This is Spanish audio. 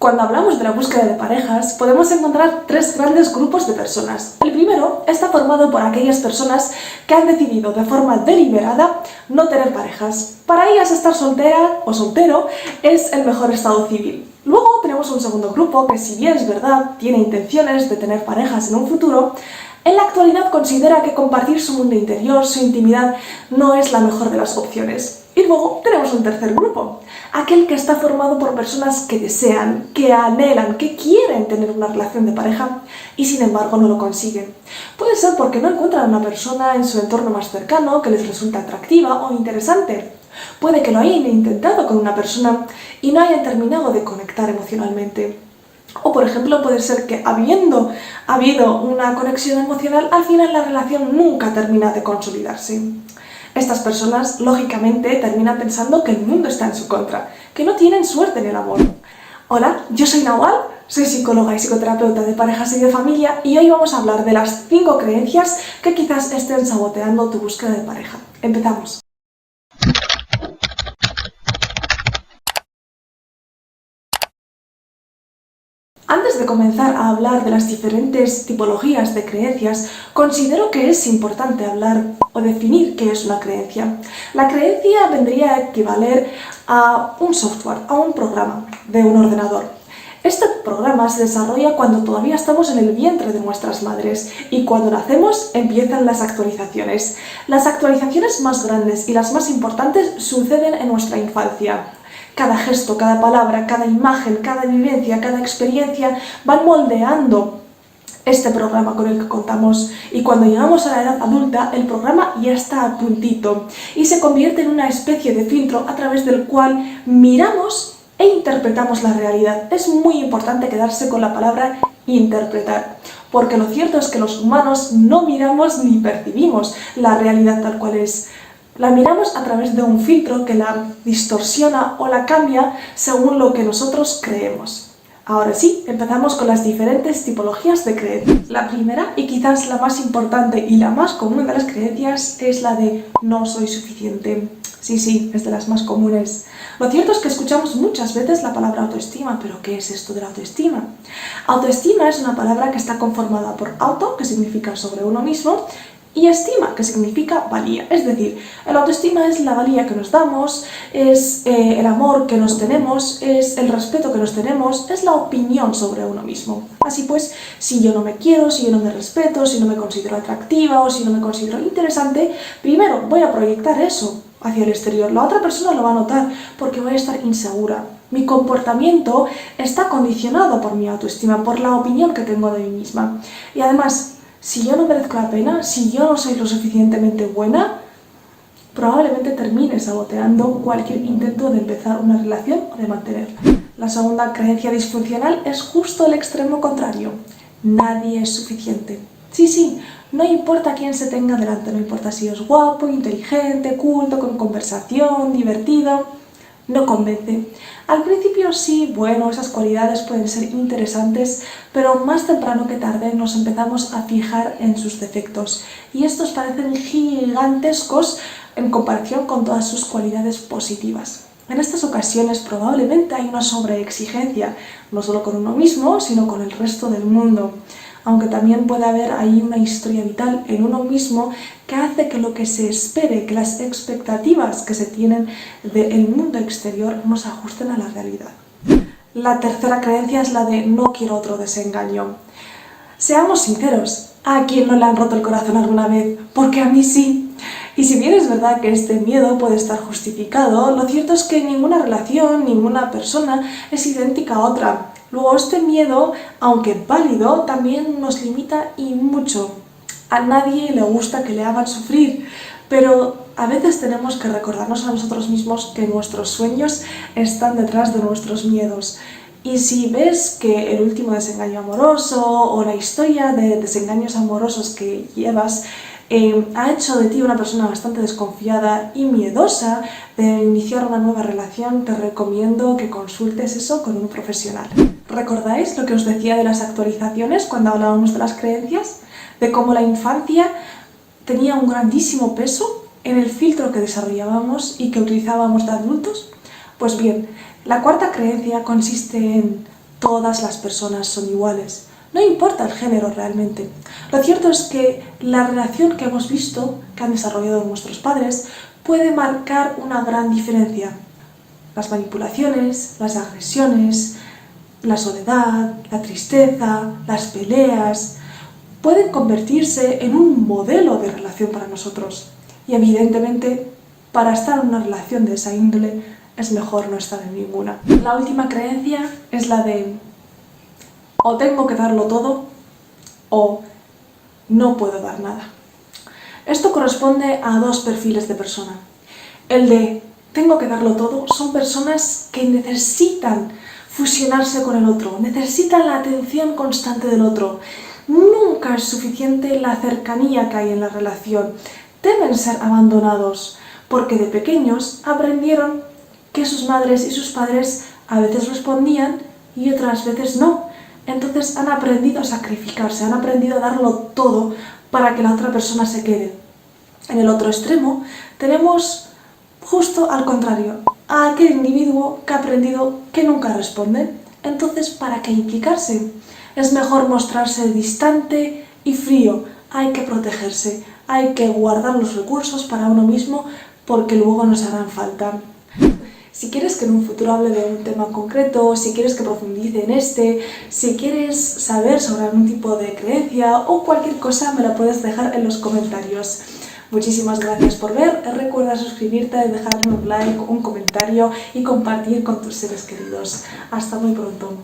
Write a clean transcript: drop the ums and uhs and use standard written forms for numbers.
Cuando hablamos de la búsqueda de parejas, podemos encontrar tres grandes grupos de personas. El primero está formado por aquellas personas que han decidido de forma deliberada no tener parejas. Para ellas estar soltera o soltero es el mejor estado civil. Luego tenemos un segundo grupo que, si bien es verdad, tiene intenciones de tener parejas en un futuro, en la actualidad considera que compartir su mundo interior, su intimidad, no es la mejor de las opciones. Y luego tenemos un tercer grupo, aquel que está formado por personas que desean, que anhelan, que quieren tener una relación de pareja y sin embargo no lo consiguen. Puede ser porque no encuentran una persona en su entorno más cercano que les resulta atractiva o interesante. Puede que lo hayan intentado con una persona y no hayan terminado de conectar emocionalmente. O, por ejemplo, puede ser que habiendo habido una conexión emocional, al final la relación nunca termina de consolidarse. Estas personas, lógicamente, terminan pensando que el mundo está en su contra, que no tienen suerte en el amor. Hola, yo soy Nawal, soy psicóloga y psicoterapeuta de parejas y de familia, y hoy vamos a hablar de las 5 creencias que quizás estén saboteando tu búsqueda de pareja. Empezamos. Antes de comenzar a hablar de las diferentes tipologías de creencias, considero que es importante hablar o definir qué es una creencia. La creencia vendría a equivaler a un software, a un programa de un ordenador. Este programa se desarrolla cuando todavía estamos en el vientre de nuestras madres y cuando nacemos empiezan las actualizaciones. Las actualizaciones más grandes y las más importantes suceden en nuestra infancia. Cada gesto, cada palabra, cada imagen, cada vivencia, cada experiencia van moldeando este programa con el que contamos, y cuando llegamos a la edad adulta el programa ya está a puntito y se convierte en una especie de filtro a través del cual miramos e interpretamos la realidad. Es muy importante quedarse con la palabra interpretar, porque lo cierto es que los humanos no miramos ni percibimos la realidad tal cual es. La miramos a través de un filtro que la distorsiona o la cambia según lo que nosotros creemos. Ahora sí, empezamos con las diferentes tipologías de creencias. La primera, y quizás la más importante y la más común de las creencias, es la de no soy suficiente. Sí, es de las más comunes. Lo cierto es que escuchamos muchas veces la palabra autoestima, pero ¿qué es esto de la autoestima? Autoestima es una palabra que está conformada por auto, que significa sobre uno mismo, y estima, que significa valía. Es decir, el autoestima es la valía que nos damos, es el amor que nos tenemos, es el respeto que nos tenemos, es la opinión sobre uno mismo. Así pues, si yo no me quiero, si yo no me respeto, si no me considero atractiva o si no me considero interesante, primero voy a proyectar eso hacia el exterior. La otra persona lo va a notar porque voy a estar insegura. Mi comportamiento está condicionado por mi autoestima, por la opinión que tengo de mí misma. Y además, si yo no merezco la pena, si yo no soy lo suficientemente buena, probablemente termine saboteando cualquier intento de empezar una relación o de mantenerla. La segunda creencia disfuncional es justo el extremo contrario. Nadie es suficiente. Sí, no importa quién se tenga delante, no importa si es guapo, inteligente, culto, con conversación, divertido, no convence. Al principio sí, bueno, esas cualidades pueden ser interesantes, pero más temprano que tarde nos empezamos a fijar en sus defectos y estos parecen gigantescos en comparación con todas sus cualidades positivas. En estas ocasiones probablemente hay una sobreexigencia, no solo con uno mismo, sino con el resto del mundo. Aunque también puede haber ahí una historia vital en uno mismo que hace que lo que se espere, que las expectativas que se tienen del mundo exterior no se ajusten a la realidad. La tercera creencia es la de no quiero otro desengaño. Seamos sinceros, ¿a quién no le han roto el corazón alguna vez? Porque a mí sí. Y si bien es verdad que este miedo puede estar justificado, lo cierto es que ninguna relación, ninguna persona es idéntica a otra. Luego, este miedo, aunque válido, también nos limita y mucho. A nadie le gusta que le hagan sufrir, pero a veces tenemos que recordarnos a nosotros mismos que nuestros sueños están detrás de nuestros miedos. Y si ves que el último desengaño amoroso o la historia de desengaños amorosos que llevas ha hecho de ti una persona bastante desconfiada y miedosa de iniciar una nueva relación, te recomiendo que consultes eso con un profesional. ¿Recordáis lo que os decía de las actualizaciones cuando hablábamos de las creencias? De cómo la infancia tenía un grandísimo peso en el filtro que desarrollábamos y que utilizábamos de adultos. Pues bien, la cuarta creencia consiste en todas las personas son iguales. No importa el género realmente. Lo cierto es que la relación que hemos visto, que han desarrollado nuestros padres, puede marcar una gran diferencia. Las manipulaciones, las agresiones, la soledad, la tristeza, las peleas, pueden convertirse en un modelo de relación para nosotros. Y evidentemente, para estar en una relación de esa índole, es mejor no estar en ninguna. La última creencia es la de o tengo que darlo todo o no puedo dar nada. Esto corresponde a dos perfiles de persona. El de tengo que darlo todo son personas que necesitan fusionarse con el otro, necesitan la atención constante del otro. Nunca es suficiente la cercanía que hay en la relación. Deben ser abandonados porque de pequeños aprendieron que sus madres y sus padres a veces respondían y otras veces no. Entonces han aprendido a sacrificarse, han aprendido a darlo todo para que la otra persona se quede. En el otro extremo tenemos justo al contrario, a aquel individuo que ha aprendido que nunca responde. Entonces, ¿para qué implicarse? Es mejor mostrarse distante y frío. Hay que protegerse, hay que guardar los recursos para uno mismo porque luego nos harán falta. Si quieres que en un futuro hable de un tema concreto, si quieres que profundice en este, si quieres saber sobre algún tipo de creencia o cualquier cosa, me la puedes dejar en los comentarios. Muchísimas gracias por ver, recuerda suscribirte, dejarme un like, un comentario y compartir con tus seres queridos. Hasta muy pronto.